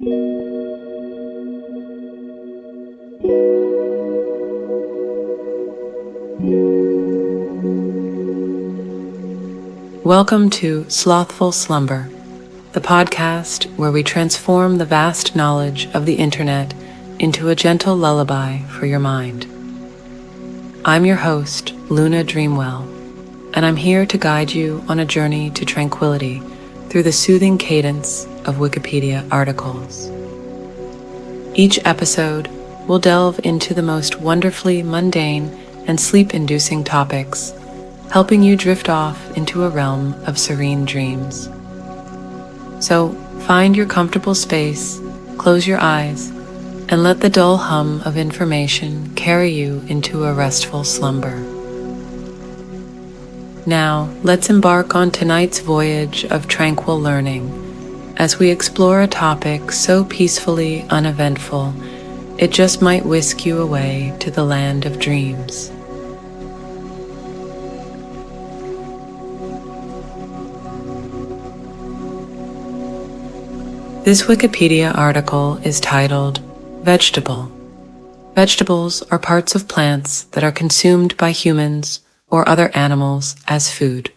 Welcome to Slothful Slumber, the podcast where we transform the vast knowledge of the internet into a gentle lullaby for your mind. I'm your host, Luna Dreamwell, and I'm here to guide you on a journey to tranquility through the soothing cadence of Wikipedia articles. Each episode will delve into the most wonderfully mundane and sleep-inducing topics, helping you drift off into a realm of serene dreams. So find your comfortable space, close your eyes, and let the dull hum of information carry you into a restful slumber. Now, let's embark on tonight's voyage of tranquil learning as we explore a topic so peacefully uneventful, it just might whisk you away to the land of dreams. This Wikipedia article is titled Vegetable. Vegetables are parts of plants that are consumed by humans or other animals as food.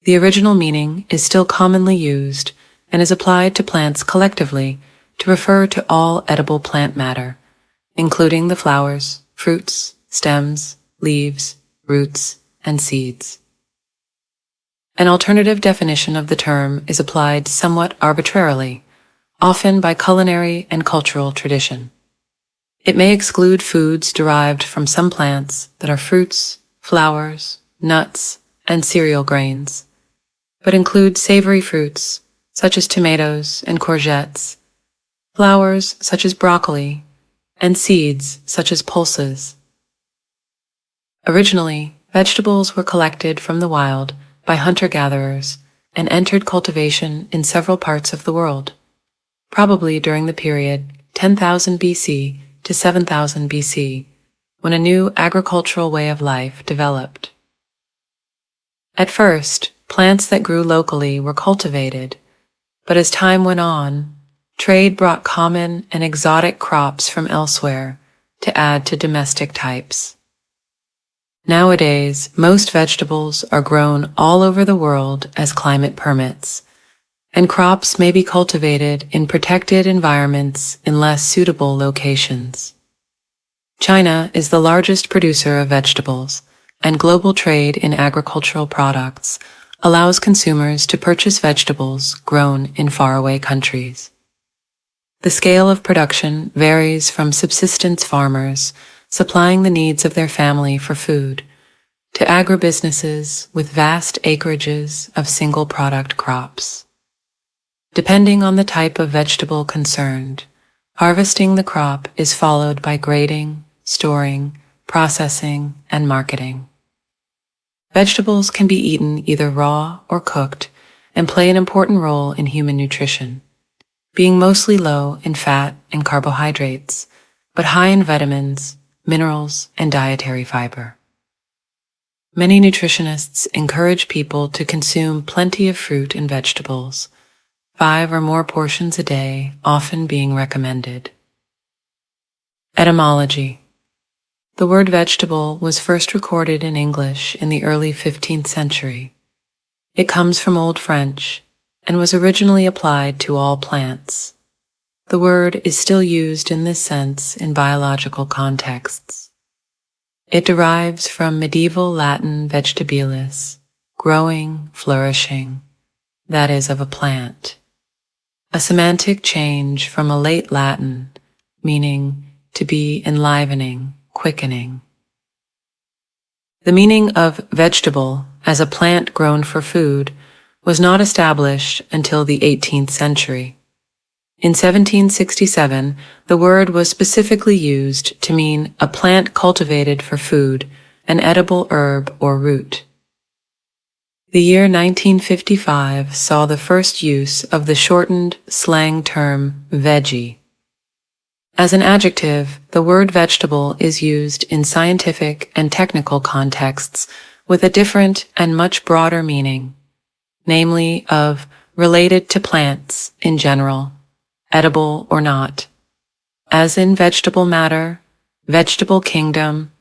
The original meaning is still commonly used and is applied to plants collectively to refer to all edible plant matter, including the flowers, fruits, stems, leaves, roots, and seeds. An alternative definition of the term is applied somewhat arbitrarily, often by culinary and cultural tradition. It may exclude foods derived from some plants that are fruits, flowers, nuts, and cereal grains, but include savory fruits such as tomatoes and courgettes, flowers such as broccoli, and seeds such as pulses. Originally, vegetables were collected from the wild by hunter-gatherers and entered cultivation in several parts of the world, probably during the period 10,000 BC to 7,000 BC, when a new agricultural way of life developed. At first, plants that grew locally were cultivated, but as time went on, trade brought common and exotic crops from elsewhere to add to domestic types. Nowadays, most vegetables are grown all over the world as climate permits, and crops may be cultivated in protected environments in less suitable locations. China is the largest producer of vegetables, and global trade in agricultural products allows consumers to purchase vegetables grown in faraway countries. The scale of production varies from subsistence farmers supplying the needs of their family for food, to agribusinesses with vast acreages of single product crops. Depending on the type of vegetable concerned, harvesting the crop is followed by grading, storing, processing, and marketing. Vegetables can be eaten either raw or cooked and play an important role in human nutrition, being mostly low in fat and carbohydrates, but high in vitamins, minerals, and dietary fiber. Many nutritionists encourage people to consume plenty of fruit and vegetables, 5 or more portions a day often being recommended. Etymology. The word vegetable was first recorded in English in the early 15th century. It comes from Old French and was originally applied to all plants. The word is still used in this sense in biological contexts. It derives from medieval Latin vegetabilis, growing, flourishing, that is, of a plant, a semantic change from a late Latin, meaning to be enlivening, quickening. The meaning of vegetable as a plant grown for food was not established until the 18th century. In 1767, the word was specifically used to mean a plant cultivated for food, an edible herb or root. The year 1955 saw the first use of the shortened slang term veggie. As an adjective, the word vegetable is used in scientific and technical contexts with a different and much broader meaning, namely of related to plants in general, edible or not, as in vegetable matter, vegetable kingdom,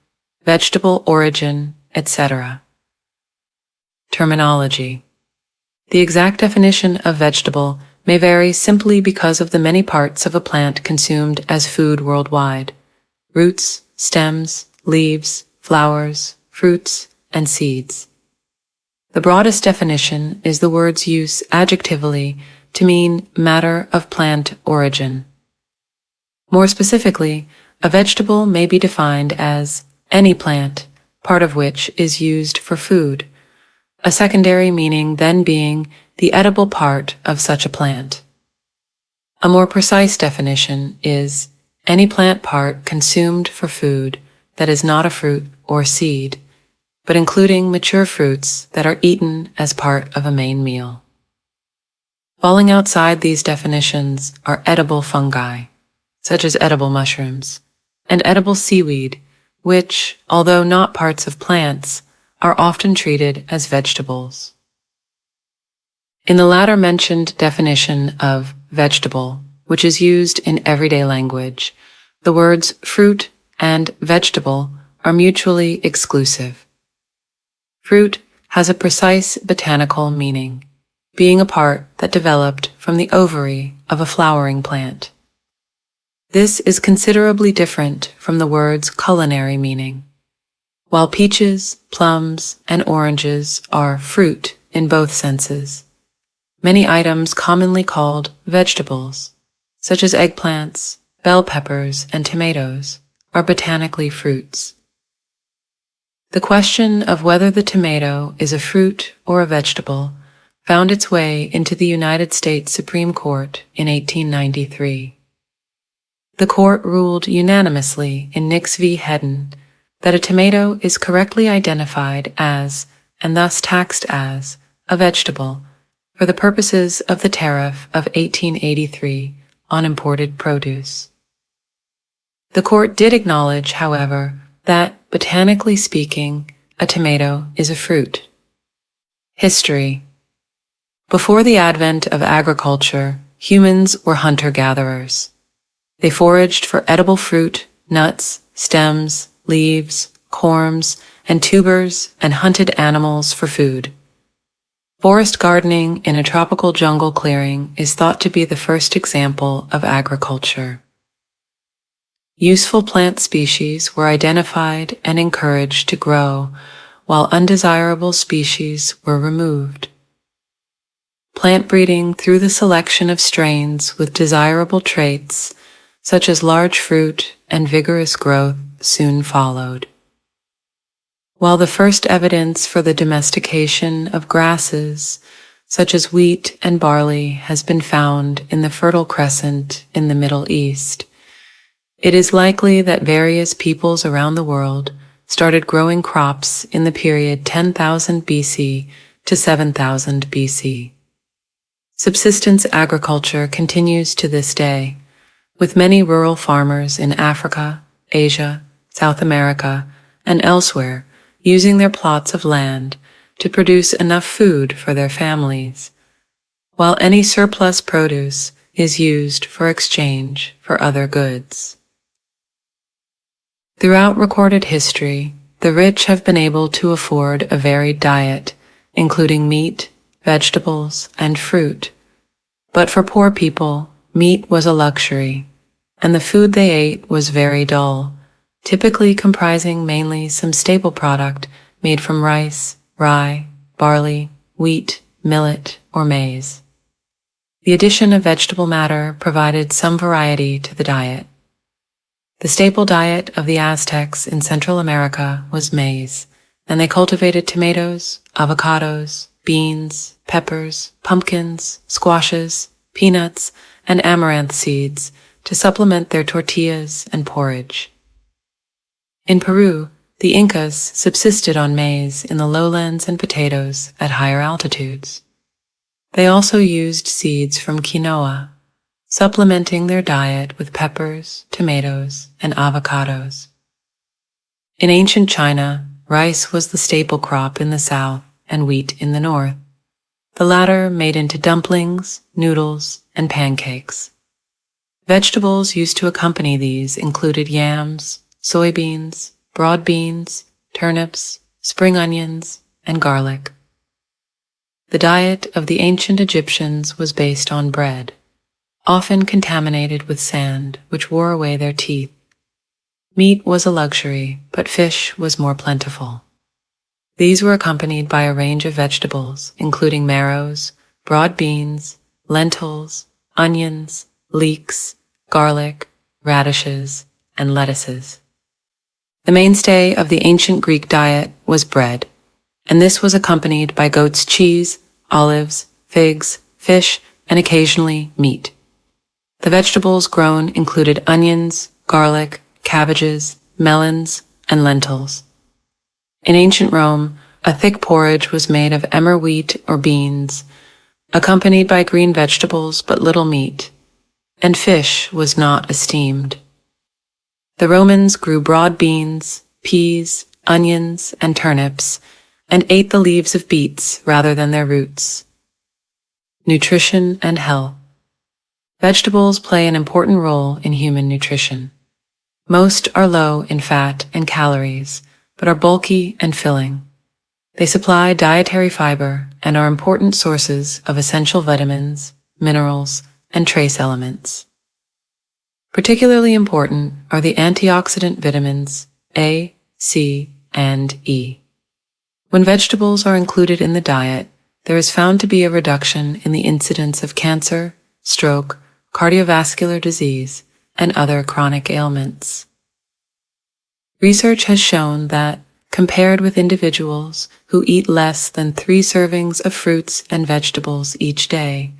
vegetable origin, etc. Terminology. The exact definition of vegetable may vary simply because of the many parts of a plant consumed as food worldwide: roots, stems, leaves, flowers, fruits, and seeds. The broadest definition is the word's use adjectively to mean matter of plant origin. More specifically, a vegetable may be defined as any plant, part of which is used for food, a secondary meaning then being the edible part of such a plant. A more precise definition is any plant part consumed for food that is not a fruit or seed, but including mature fruits that are eaten as part of a main meal. Falling outside these definitions are edible fungi, such as edible mushrooms, and edible seaweed, which, although not parts of plants, are often treated as vegetables. In the latter mentioned definition of vegetable, which is used in everyday language, the words fruit and vegetable are mutually exclusive. Fruit has a precise botanical meaning, being a part that developed from the ovary of a flowering plant. This is considerably different from the word's culinary meaning. While peaches, plums, and oranges are fruit in both senses, many items commonly called vegetables, such as eggplants, bell peppers, and tomatoes, are botanically fruits. The question of whether the tomato is a fruit or a vegetable found its way into the United States Supreme Court in 1893. The court ruled unanimously in Nix v. Hedden that a tomato is correctly identified as, and thus taxed as, a vegetable for the purposes of the tariff of 1883 on imported produce. The court did acknowledge, however, that, botanically speaking, a tomato is a fruit. History. Before the advent of agriculture, humans were hunter-gatherers. They foraged for edible fruit, nuts, stems, leaves, corms, and tubers, and hunted animals for food. Forest gardening in a tropical jungle clearing is thought to be the first example of agriculture. Useful plant species were identified and encouraged to grow, while undesirable species were removed. Plant breeding through the selection of strains with desirable traits, such as large fruit and vigorous growth, soon followed. While the first evidence for the domestication of grasses, such as wheat and barley, has been found in the Fertile Crescent in the Middle East, it is likely that various peoples around the world started growing crops in the period 10,000 BC to 7,000 BC. Subsistence agriculture continues to this day, with many rural farmers in Africa, Asia, South America, and elsewhere using their plots of land to produce enough food for their families, while any surplus produce is used for exchange for other goods. Throughout recorded history, the rich have been able to afford a varied diet, including meat, vegetables, and fruit. But for poor people, meat was a luxury, and the food they ate was very dull, typically comprising mainly some staple product made from rice, rye, barley, wheat, millet, or maize. The addition of vegetable matter provided some variety to the diet. The staple diet of the Aztecs in Central America was maize, and they cultivated tomatoes, avocados, beans, peppers, pumpkins, squashes, peanuts, and amaranth seeds to supplement their tortillas and porridge. In Peru, the Incas subsisted on maize in the lowlands and potatoes at higher altitudes. They also used seeds from quinoa, supplementing their diet with peppers, tomatoes, and avocados. In ancient China, rice was the staple crop in the south and wheat in the north, the latter made into dumplings, noodles, and pancakes. Vegetables used to accompany these included yams, soybeans, broad beans, turnips, spring onions, and garlic. The diet of the ancient Egyptians was based on bread, often contaminated with sand, which wore away their teeth. Meat was a luxury, but fish was more plentiful. These were accompanied by a range of vegetables, including marrows, broad beans, lentils, onions, leeks, garlic, radishes, and lettuces. The mainstay of the ancient Greek diet was bread, and this was accompanied by goat's cheese, olives, figs, fish, and occasionally meat. The vegetables grown included onions, garlic, cabbages, melons, and lentils. In ancient Rome, a thick porridge was made of emmer wheat or beans, accompanied by green vegetables but little meat, and fish was not esteemed. The Romans grew broad beans, peas, onions, and turnips, and ate the leaves of beets rather than their roots. Nutrition and health. Vegetables play an important role in human nutrition. Most are low in fat and calories, but are bulky and filling. They supply dietary fiber and are important sources of essential vitamins, minerals, and trace elements. Particularly important are the antioxidant vitamins A, C, and E. When vegetables are included in the diet, there is found to be a reduction in the incidence of cancer, stroke, cardiovascular disease, and other chronic ailments. Research has shown that, compared with individuals who eat less than 3 servings of fruits and vegetables each day,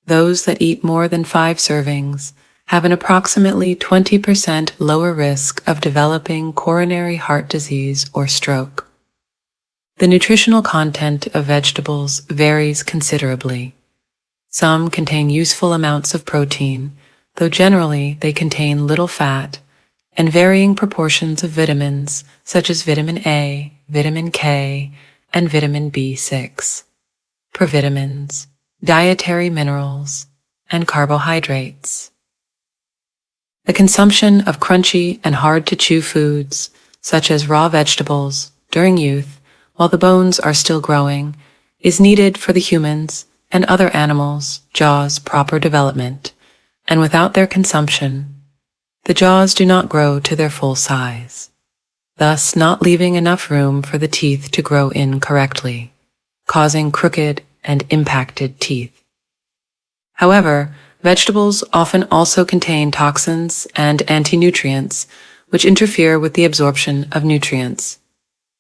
those that eat more than 5 servings have an approximately 20% lower risk of developing coronary heart disease or stroke. The nutritional content of vegetables varies considerably. Some contain useful amounts of protein, though generally they contain little fat, and varying proportions of vitamins such as vitamin A, vitamin K, and vitamin B6, provitamins, dietary minerals, and carbohydrates. The consumption of crunchy and hard-to-chew foods, such as raw vegetables, during youth, while the bones are still growing, is needed for the humans and other animals' jaws' proper development, and without their consumption, the jaws do not grow to their full size, thus not leaving enough room for the teeth to grow in correctly, causing crooked and impacted teeth. However, vegetables often also contain toxins and anti-nutrients which interfere with the absorption of nutrients.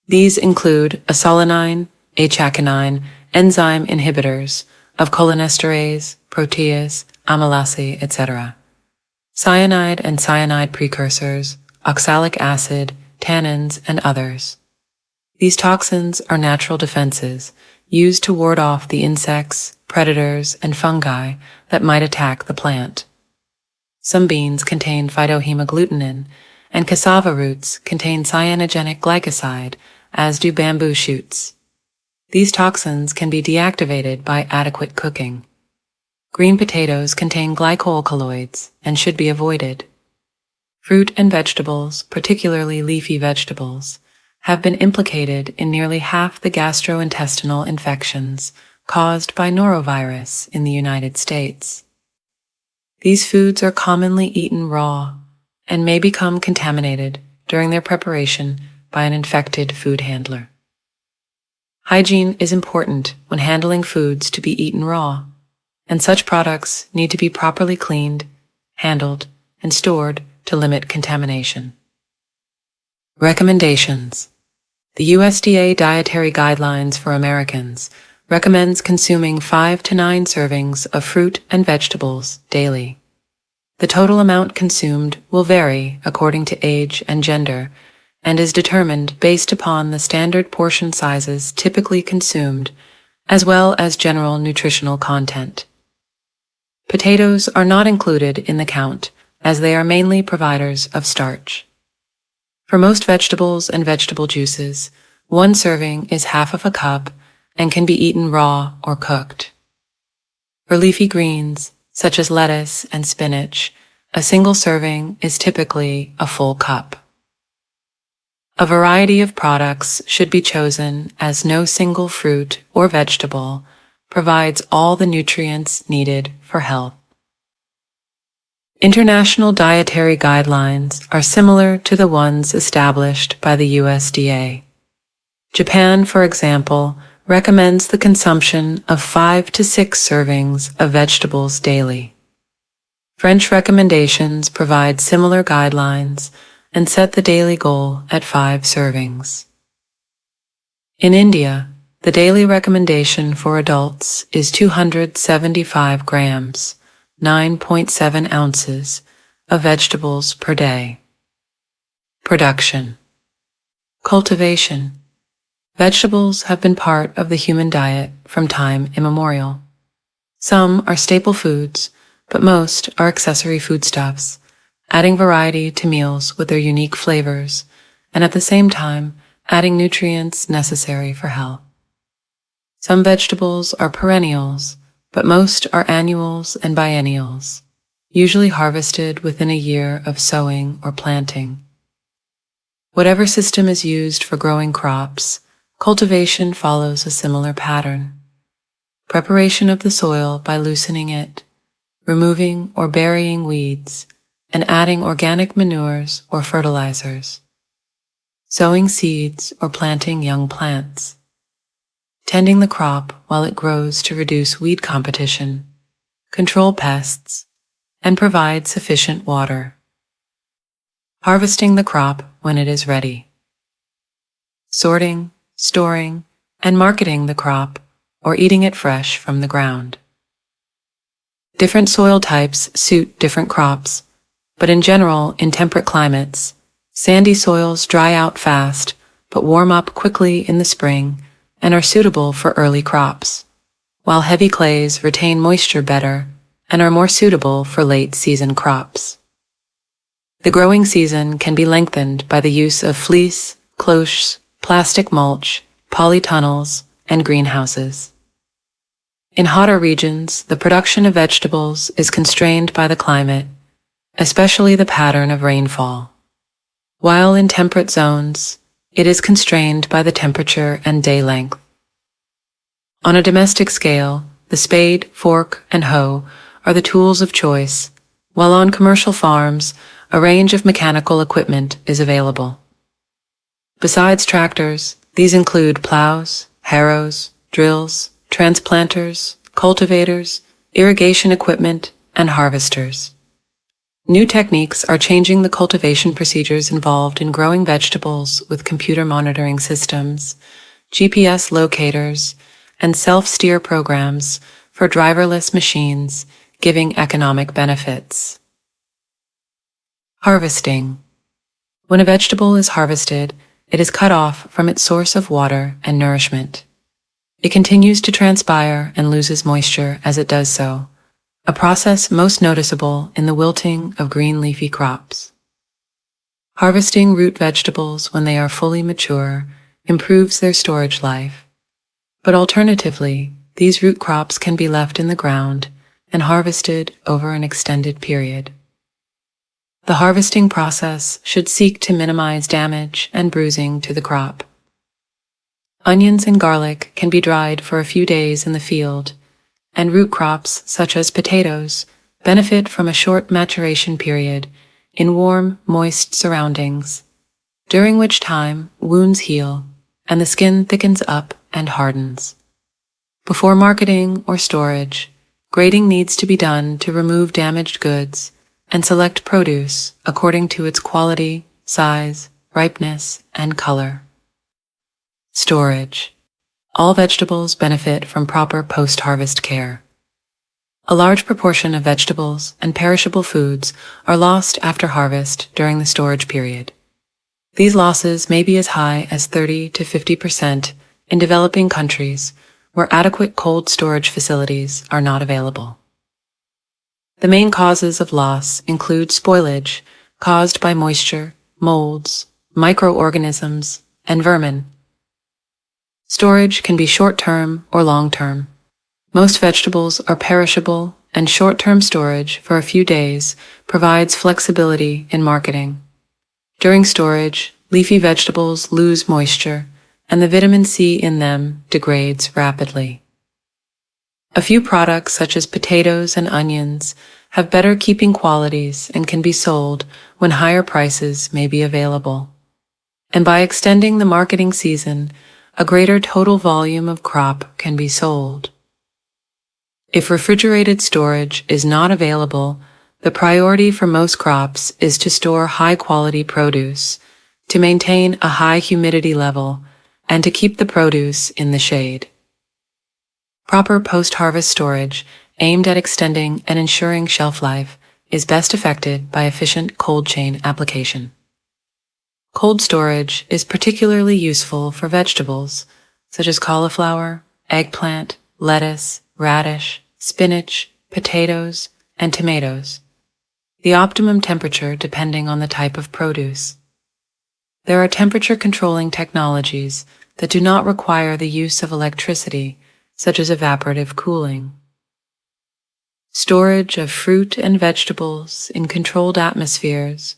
These include acylanine, achaconine, enzyme inhibitors of cholinesterase, protease, amylase, etc., cyanide and cyanide precursors, oxalic acid, tannins, and others. These toxins are natural defenses used to ward off the insects, predators, and fungi that might attack the plant. Some beans contain phytohemagglutinin, and cassava roots contain cyanogenic glycoside, as do bamboo shoots. These toxins can be deactivated by adequate cooking. Green potatoes contain glycol colloids and should be avoided. Fruit and vegetables, particularly leafy vegetables, have been implicated in nearly half the gastrointestinal infections caused by norovirus in the United States. These foods are commonly eaten raw and may become contaminated during their preparation by an infected food handler. Hygiene is important when handling foods to be eaten raw, and such products need to be properly cleaned, handled, and stored to limit contamination. Recommendations. The USDA Dietary Guidelines for Americans recommends consuming 5 to 9 servings of fruit and vegetables daily. The total amount consumed will vary according to age and gender, and is determined based upon the standard portion sizes typically consumed, as well as general nutritional content. Potatoes are not included in the count, as they are mainly providers of starch. For most vegetables and vegetable juices, 1 serving is half of a cup and can be eaten raw or cooked. For leafy greens, such as lettuce and spinach, a single serving is typically a full cup. A variety of products should be chosen as no single fruit or vegetable provides all the nutrients needed for health. International dietary guidelines are similar to the ones established by the USDA. Japan, for example, recommends the consumption of 5 to 6 servings of vegetables daily. French recommendations provide similar guidelines and set the daily goal at 5 servings. In India, the daily recommendation for adults is 275 grams, 9.7 ounces, of vegetables per day. Production. Cultivation. Vegetables have been part of the human diet from time immemorial. Some are staple foods, but most are accessory foodstuffs, adding variety to meals with their unique flavors, and at the same time, adding nutrients necessary for health. Some vegetables are perennials, but most are annuals and biennials, usually harvested within a year of sowing or planting. Whatever system is used for growing crops, cultivation follows a similar pattern. Preparation of the soil by loosening it, removing or burying weeds, and adding organic manures or fertilizers. Sowing seeds or planting young plants. Tending the crop while it grows to reduce weed competition, control pests, and provide sufficient water. Harvesting the crop when it is ready. Sorting, storing, and marketing the crop or eating it fresh from the ground. Different soil types suit different crops, but in general, in temperate climates, sandy soils dry out fast but warm up quickly in the spring and are suitable for early crops, while heavy clays retain moisture better and are more suitable for late-season crops. The growing season can be lengthened by the use of fleece, cloches, plastic mulch, polytunnels, and greenhouses. In hotter regions, the production of vegetables is constrained by the climate, especially the pattern of rainfall, while in temperate zones, it is constrained by the temperature and day length. On a domestic scale, the spade, fork, and hoe are the tools of choice, while on commercial farms, a range of mechanical equipment is available. Besides tractors, these include plows, harrows, drills, transplanters, cultivators, irrigation equipment, and harvesters. New techniques are changing the cultivation procedures involved in growing vegetables with computer monitoring systems, GPS locators, and self-steer programs for driverless machines, giving economic benefits. Harvesting. When a vegetable is harvested, it is cut off from its source of water and nourishment. It continues to transpire and loses moisture as it does so, a process most noticeable in the wilting of green leafy crops. Harvesting root vegetables when they are fully mature improves their storage life, but alternatively, these root crops can be left in the ground and harvested over an extended period. The harvesting process should seek to minimize damage and bruising to the crop. Onions and garlic can be dried for a few days in the field, and root crops, such as potatoes, benefit from a short maturation period in warm, moist surroundings, during which time wounds heal and the skin thickens up and hardens. Before marketing or storage, grading needs to be done to remove damaged goods and select produce according to its quality, size, ripeness, and color. Storage. All vegetables benefit from proper post-harvest care. A large proportion of vegetables and perishable foods are lost after harvest during the storage period. These losses may be as high as 30 to 50% in developing countries where adequate cold storage facilities are not available. The main causes of loss include spoilage caused by moisture, molds, microorganisms, and vermin. Storage can be short-term or long-term. Most vegetables are perishable and short-term storage for a few days provides flexibility in marketing. During storage, leafy vegetables lose moisture, and the vitamin C in them degrades rapidly. A few products such as potatoes and onions have better keeping qualities and can be sold when higher prices may be available. And by extending the marketing season, a greater total volume of crop can be sold. If refrigerated storage is not available, the priority for most crops is to store high-quality produce, to maintain a high humidity level, and to keep the produce in the shade. Proper post-harvest storage aimed at extending and ensuring shelf life is best effected by efficient cold chain application. Cold storage is particularly useful for vegetables such as cauliflower, eggplant, lettuce, radish, spinach, potatoes, and tomatoes. The optimum temperature depending on the type of produce. There are temperature controlling technologies that do not require the use of electricity, such as evaporative cooling. Storage of fruit and vegetables in controlled atmospheres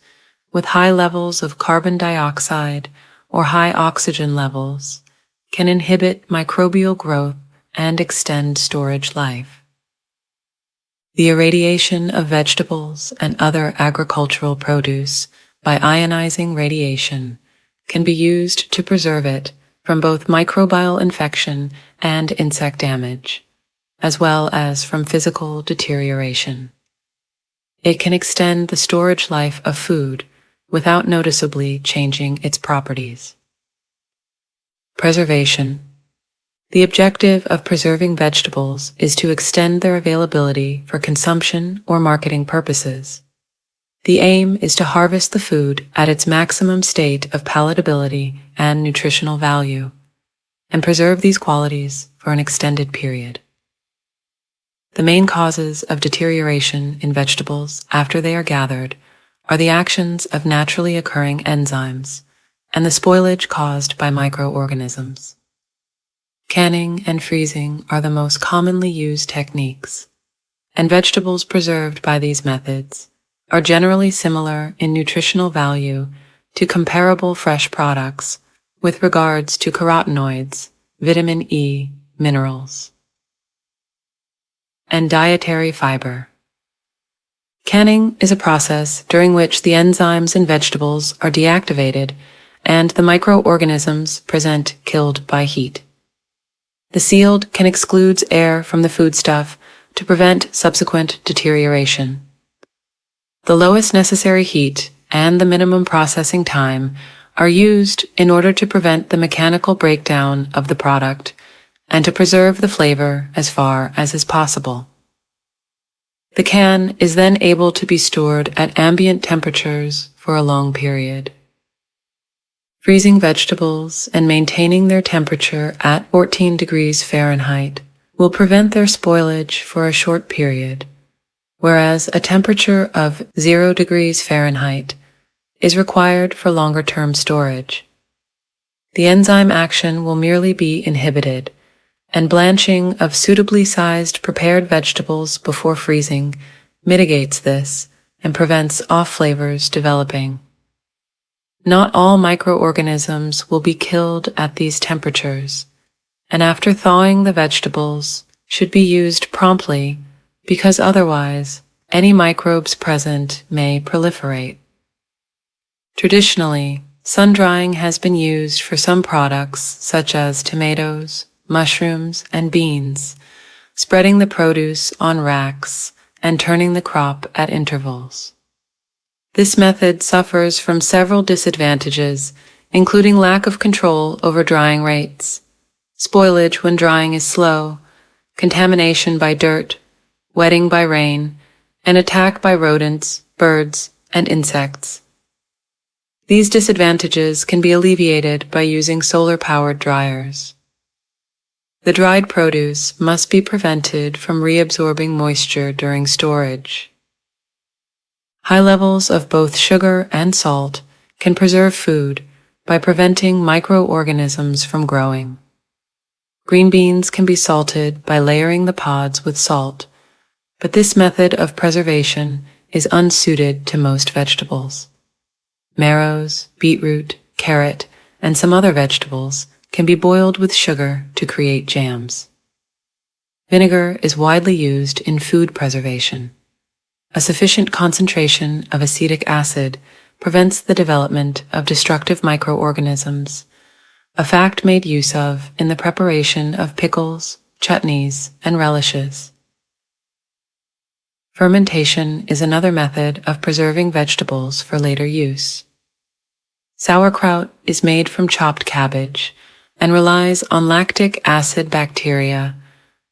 with high levels of carbon dioxide or high oxygen levels can inhibit microbial growth and extend storage life. The irradiation of vegetables and other agricultural produce by ionizing radiation can be used to preserve it from both microbial infection and insect damage, as well as from physical deterioration. It can extend the storage life of food without noticeably changing its properties. Preservation. The objective of preserving vegetables is to extend their availability for consumption or marketing purposes. The aim is to harvest the food at its maximum state of palatability and nutritional value, and preserve these qualities for an extended period. The main causes of deterioration in vegetables after they are gathered are the actions of naturally occurring enzymes and the spoilage caused by microorganisms. Canning and freezing are the most commonly used techniques, and vegetables preserved by these methods are generally similar in nutritional value to comparable fresh products with regards to carotenoids, vitamin E, minerals, and dietary fiber. Canning is a process during which the enzymes in vegetables are deactivated and the microorganisms present killed by heat. The sealed can exclude air from the foodstuff to prevent subsequent deterioration. The lowest necessary heat and the minimum processing time are used in order to prevent the mechanical breakdown of the product and to preserve the flavor as far as is possible. The can is then able to be stored at ambient temperatures for a long period. Freezing vegetables and maintaining their temperature at 14 degrees Fahrenheit will prevent their spoilage for a short period, whereas a temperature of 0 degrees Fahrenheit is required for longer-term storage. The enzyme action will merely be inhibited, and blanching of suitably sized prepared vegetables before freezing mitigates this and prevents off flavors developing. Not all microorganisms will be killed at these temperatures, and after thawing the vegetables should be used promptly because otherwise any microbes present may proliferate. Traditionally, sun-drying has been used for some products such as tomatoes, mushrooms, and beans, spreading the produce on racks and turning the crop at intervals. This method suffers from several disadvantages, including lack of control over drying rates, spoilage when drying is slow, contamination by dirt, wetting by rain, and attack by rodents, birds, and insects. These disadvantages can be alleviated by using solar-powered dryers. The dried produce must be prevented from reabsorbing moisture during storage. High levels of both sugar and salt can preserve food by preventing microorganisms from growing. Green beans can be salted by layering the pods with salt, but this method of preservation is unsuited to most vegetables. Marrows, beetroot, carrot, and some other vegetables can be boiled with sugar to create jams. Vinegar is widely used in food preservation. A sufficient concentration of acetic acid prevents the development of destructive microorganisms, a fact made use of in the preparation of pickles, chutneys, and relishes. Fermentation is another method of preserving vegetables for later use. Sauerkraut is made from chopped cabbage and relies on lactic acid bacteria,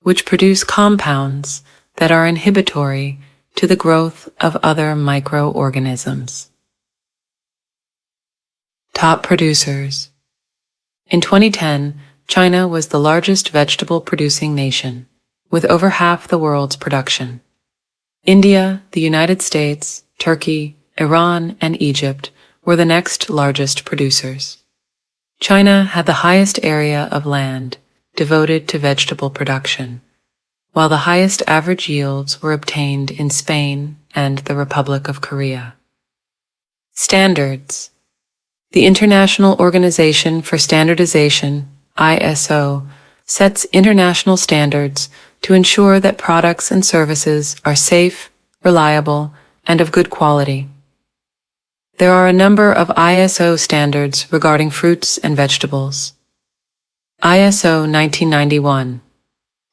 which produce compounds that are inhibitory to the growth of other microorganisms. Top producers. In 2010, China was the largest vegetable-producing nation, with over half the world's production. India, the United States, Turkey, Iran, and Egypt were the next largest producers. China had the highest area of land devoted to vegetable production, while the highest average yields were obtained in Spain and the Republic of Korea. Standards. The International Organization for Standardization, ISO, sets international standards to ensure that products and services are safe, reliable, and of good quality. There are a number of ISO standards regarding fruits and vegetables. ISO 1991-1,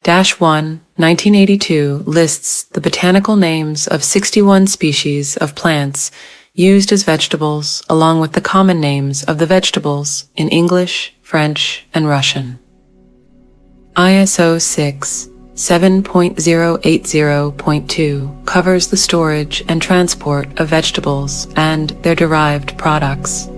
1982 lists the botanical names of 61 species of plants used as vegetables along with the common names of the vegetables in English, French, and Russian. ISO 7.080.2 covers the storage and transport of vegetables and their derived products.